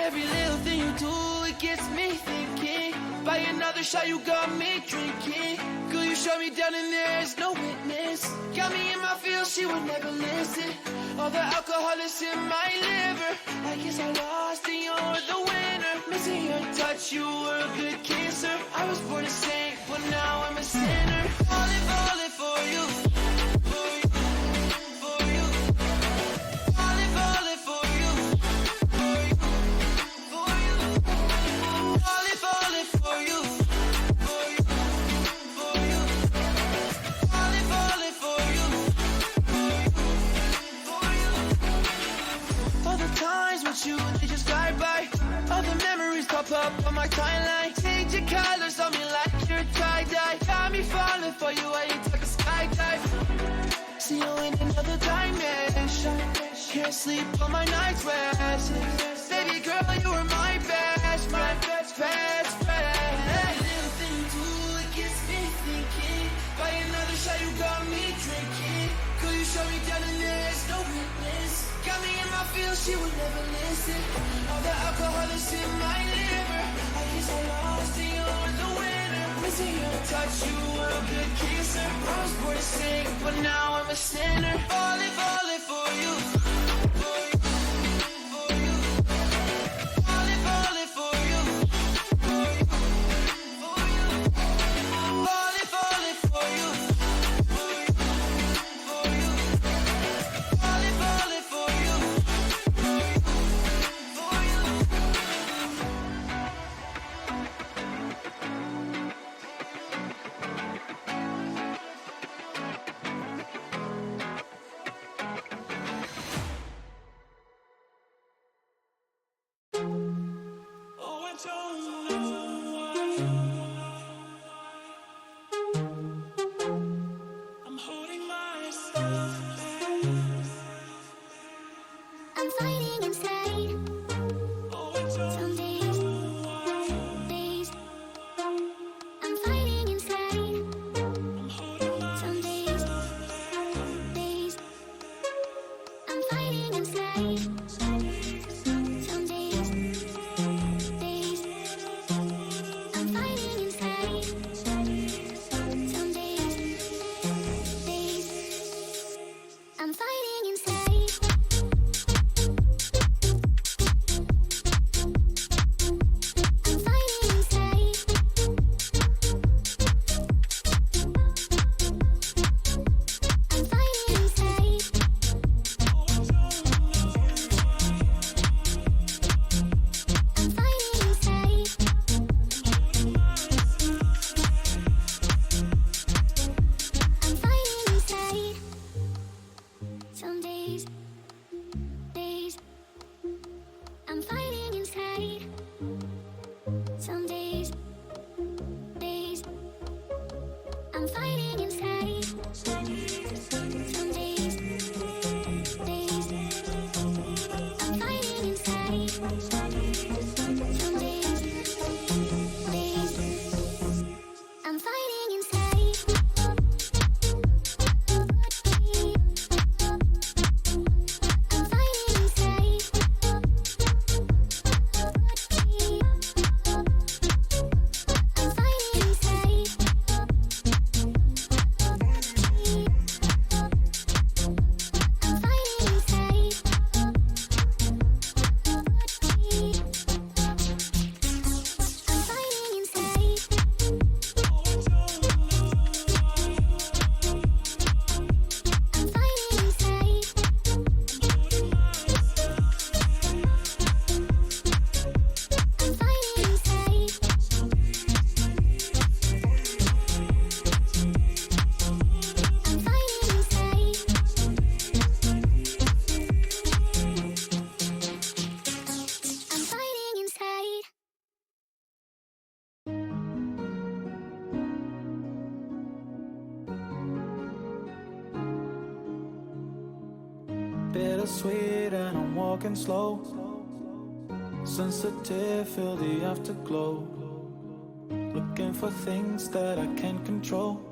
Every little thing you do, it gets me thinking. By another shot, you got me drinking. Girl, you shut me down and there's no witness. Got me in my feels, she would never listen. All the alcohol is in my liver. I guess I lost and you're the winner. Missing your touch, you were a good kisser. I was born a saint, but now I'm a sinner. Falling, falling for you. You, they just fly by. All the memories pop up on my timeline. Change your colors on me like you're tie-dye. Got me falling for you, I ain't talking skydive. See you in another dimension. Can't sleep on my nights restless. Baby girl, you were my best friend, best friend. Every little thing you do, it gets me thinking. By another shot, you got me drinking. Girl, you shut me down and there's no witness. Got me in my feels, she would never listen. All the alcohol is in my liver. I guess I lost and you're the winner. Missing your touch, you were a good kisser. I was born to sing, but now I'm a sinner. Falling, falling for you. For you, for you. Falling, falling for you. For you, for you. Falling, falling for you. Bittersweet and I'm walking slow. Sensitive, feel the afterglow. Looking for things that I can't control.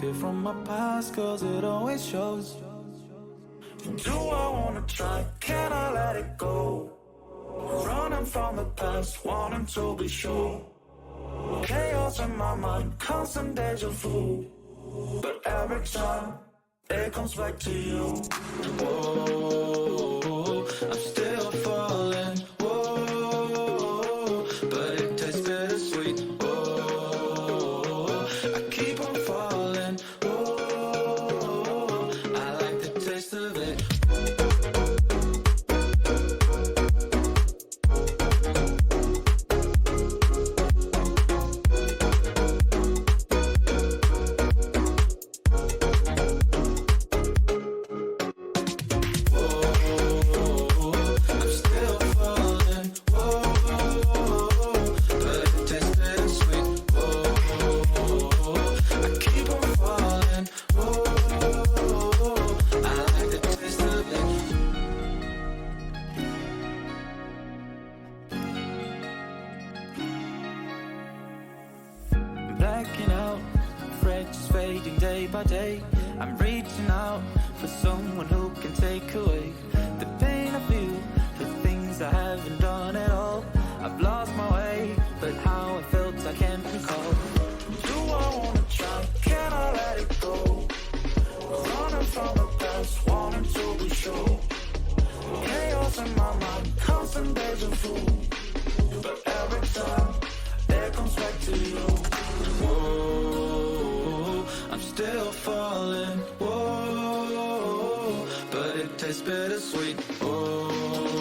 Fear from my past cause it always shows. Do I wanna try? Can I let it go? from the past, wanting to be sure. Chaos in my mind, constant deja vu. But every time it comes back to you. Whoa, I'm still falling. Whoa, but it tastes bittersweet. Whoa, I keep on falling. Whoa, I like the taste of it. Blacking out, frets fading day by day. I'm reaching out for someone who can take away the pain I feel, the things I haven't done at all. I've lost my way, but how I felt I can't recall. Do I wanna try? Can I let it go? Running from the past, wanting to be sure. Chaos in my mind, constant deja vu. But every time it comes back to you. Whoa, I'm still falling. Whoa, but it tastes bittersweet. Whoa.